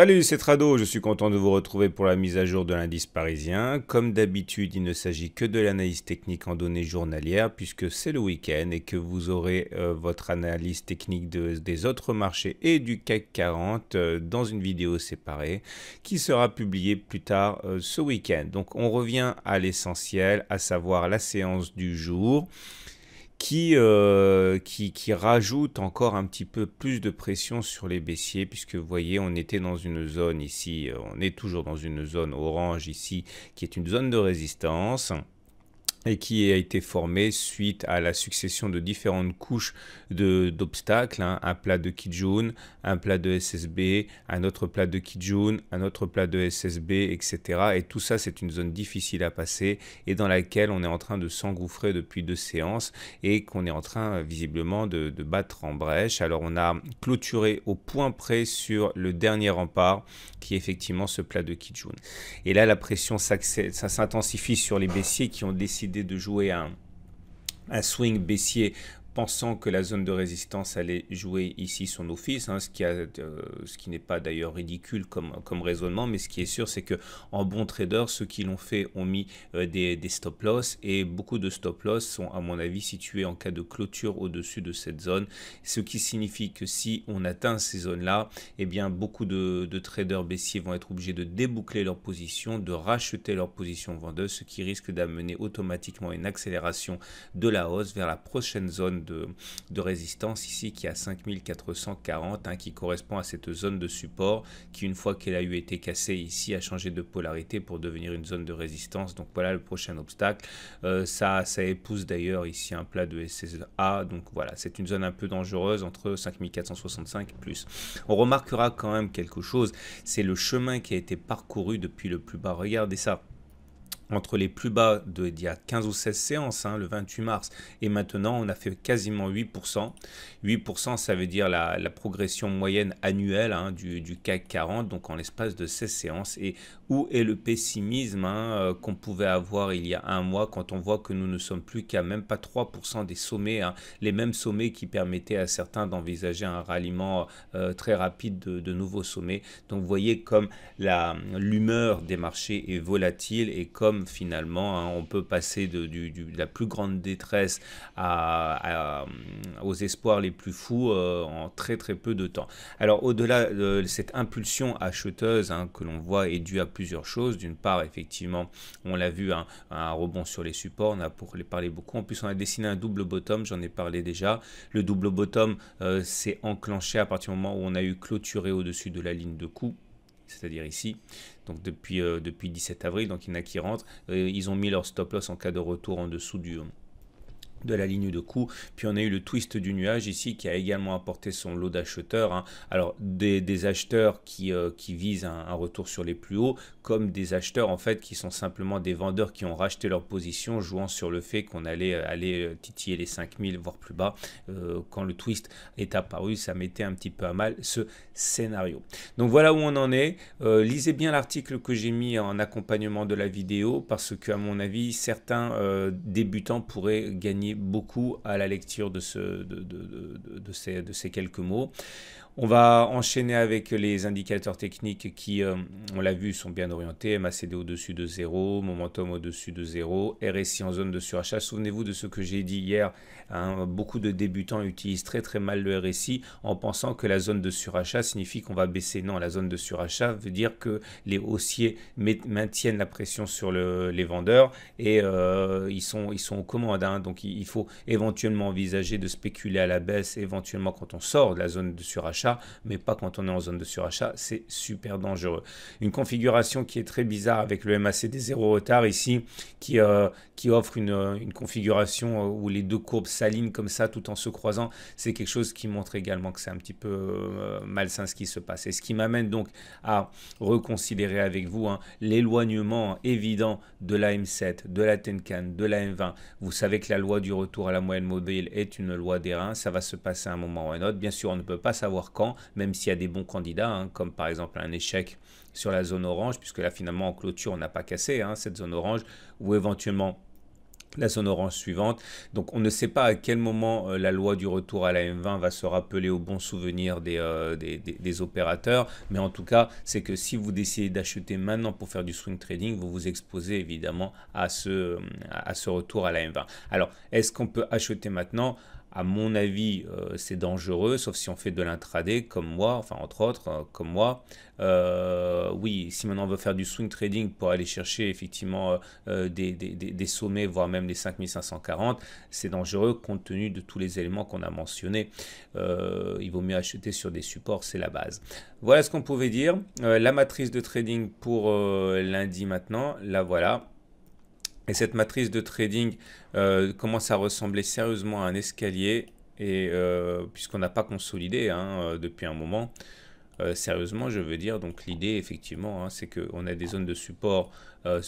Salut, c'est Trado, je suis content de vous retrouver pour la mise à jour de l'indice parisien. Comme d'habitude, il ne s'agit que de l'analyse technique en données journalières puisque c'est le week-end et que vous aurez votre analyse technique des autres marchés et du CAC 40 dans une vidéo séparée qui sera publiée plus tard ce week-end. Donc on revient à l'essentiel, à savoir la séance du jour qui rajoute encore un petit peu plus de pression sur les baissiers, puisque vous voyez, on était dans une zone ici, on est toujours dans une zone orange ici, qui est une zone de résistance et qui a été formée suite à la succession de différentes couches d'obstacles, hein, un plat de Kijun, un plat de SSB, un autre plat de Kijun, un autre plat de SSB, etc. Et tout ça, c'est une zone difficile à passer et dans laquelle on est en train de s'engouffrer depuis 2 séances et qu'on est en train visiblement de battre en brèche. Alors on a clôturé au point près sur le dernier rempart qui est effectivement ce plat de Kijun. Et là, la pression s'intensifie sur les baissiers qui ont décidé de jouer un swing baissier pensant que la zone de résistance allait jouer ici son office, hein, ce qui n'est pas d'ailleurs ridicule comme raisonnement, mais ce qui est sûr, c'est que en bon trader, ceux qui l'ont fait ont mis des stop loss et beaucoup de stop loss sont à mon avis situés en cas de clôture au-dessus de cette zone, ce qui signifie que si on atteint ces zones-là, eh bien beaucoup de traders baissiers vont être obligés de déboucler leur position, de racheter leur position vendeuse, ce qui risque d'amener automatiquement une accélération de la hausse vers la prochaine zone de résistance ici qui est à 5440, hein, qui correspond à cette zone de support qui, une fois qu'elle a eu été cassée ici, a changé de polarité pour devenir une zone de résistance. Donc voilà le prochain obstacle. Ça épouse d'ailleurs ici un plat de SSA. Donc voilà, c'est une zone un peu dangereuse entre 5465 plus. On remarquera quand même quelque chose, c'est le chemin qui a été parcouru depuis le plus bas. Regardez ça. Entre les plus bas d'il y a 15 ou 16 séances, hein, le 28 mars, et maintenant on a fait quasiment 8%. 8%, ça veut dire la progression moyenne annuelle, hein, du CAC 40, donc en l'espace de 16 séances. Et où est le pessimisme, hein, qu'on pouvait avoir il y a un mois quand on voit que nous ne sommes plus qu'à même pas 3% des sommets, hein, les mêmes sommets qui permettaient à certains d'envisager un ralliement très rapide de nouveaux sommets. Donc vous voyez comme l'humeur des marchés est volatile et comme finalement, hein, on peut passer de la plus grande détresse aux espoirs les plus fous en très très peu de temps. Alors au-delà de cette impulsion acheteuse, hein, que l'on voit est due à plusieurs choses. D'une part, effectivement, on l'a vu, hein, un rebond sur les supports, on a parlé beaucoup. En plus, on a dessiné un double bottom, j'en ai parlé déjà. Le double bottom s'est enclenché à partir du moment où on a eu clôturé au-dessus de la ligne de coup, c'est-à-dire ici, donc depuis 17 avril, donc il y en a qui rentrent, ils ont mis leur stop loss en cas de retour en dessous de la ligne de coup. Puis on a eu le twist du nuage ici qui a également apporté son lot d'acheteurs, hein. Alors des acheteurs qui visent un retour sur les plus hauts, comme des acheteurs en fait qui sont simplement des vendeurs qui ont racheté leur position jouant sur le fait qu'on allait aller titiller les 5000 voire plus bas. Quand le twist est apparu, ça mettait un petit peu à mal ce scénario. Donc voilà où on en est. Lisez bien l'article que j'ai mis en accompagnement de la vidéo parce que à mon avis certains débutants pourraient gagner beaucoup à la lecture de ces quelques mots. On va enchaîner avec les indicateurs techniques qui, on l'a vu, sont bien orientés. MACD au-dessus de 0, Momentum au-dessus de 0, RSI en zone de surachat. Souvenez-vous de ce que j'ai dit hier, hein, beaucoup de débutants utilisent très très mal le RSI en pensant que la zone de surachat signifie qu'on va baisser. Non, la zone de surachat veut dire que les haussiers maintiennent la pression sur les vendeurs et ils sont aux commandes, hein. Donc il faut éventuellement envisager de spéculer à la baisse, éventuellement quand on sort de la zone de surachat, mais pas quand on est en zone de surachat, c'est super dangereux. Une configuration qui est très bizarre avec le MACD 0 retard ici, qui offre une configuration où les deux courbes s'alignent comme ça tout en se croisant, c'est quelque chose qui montre également que c'est un petit peu malsain ce qui se passe. Et ce qui m'amène donc à reconsidérer avec vous, hein, l'éloignement évident de la M7, de la Tenkan, de la M20. Vous savez que la loi du retour à la moyenne mobile est une loi des reins, ça va se passer à un moment ou à un autre. Bien sûr, on ne peut pas savoir quand, même s'il y a des bons candidats, hein, comme par exemple un échec sur la zone orange, puisque là finalement en clôture on n'a pas cassé, hein, cette zone orange, ou éventuellement la zone orange suivante. Donc on ne sait pas à quel moment la loi du retour à la M20 va se rappeler au bon souvenir des opérateurs, mais en tout cas c'est que si vous décidez d'acheter maintenant pour faire du swing trading, vous vous exposez évidemment à ce retour à la M20. Alors est-ce qu'on peut acheter maintenant? À mon avis, c'est dangereux, sauf si on fait de l'intraday comme moi, enfin entre autres, comme moi. Oui, si maintenant on veut faire du swing trading pour aller chercher effectivement des sommets, voire même les 5540, c'est dangereux compte tenu de tous les éléments qu'on a mentionnés. Il vaut mieux acheter sur des supports, c'est la base. Voilà ce qu'on pouvait dire. La matrice de trading pour lundi maintenant, la voilà. Et cette matrice de trading commence à ressembler sérieusement à un escalier, et puisqu'on n'a pas consolidé depuis un moment, sérieusement je veux dire, donc l'idée effectivement c'est qu'on a des zones de support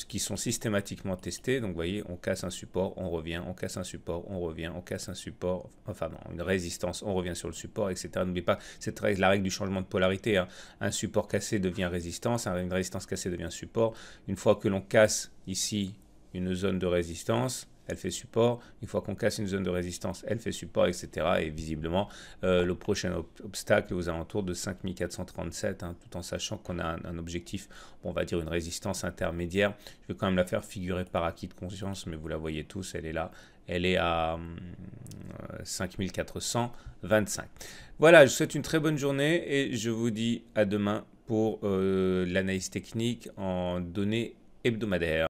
qui sont systématiquement testées, donc vous voyez on casse un support, on revient, on casse un support, on revient, on casse un support, enfin non, une résistance, on revient sur le support, etc. N'oubliez pas, c'est la règle du changement de polarité, un support cassé devient résistance, une résistance cassée devient support. Une fois que l'on casse ici une zone de résistance, elle fait support. Une fois qu'on casse une zone de résistance, elle fait support, etc. Et visiblement, le prochain obstacle est aux alentours de 5437, tout en sachant qu'on a un objectif, on va dire une résistance intermédiaire. Je vais quand même la faire figurer par acquis de conscience, mais vous la voyez tous, elle est là. Elle est à 5425. Voilà, je vous souhaite une très bonne journée et je vous dis à demain pour l'analyse technique en données hebdomadaires.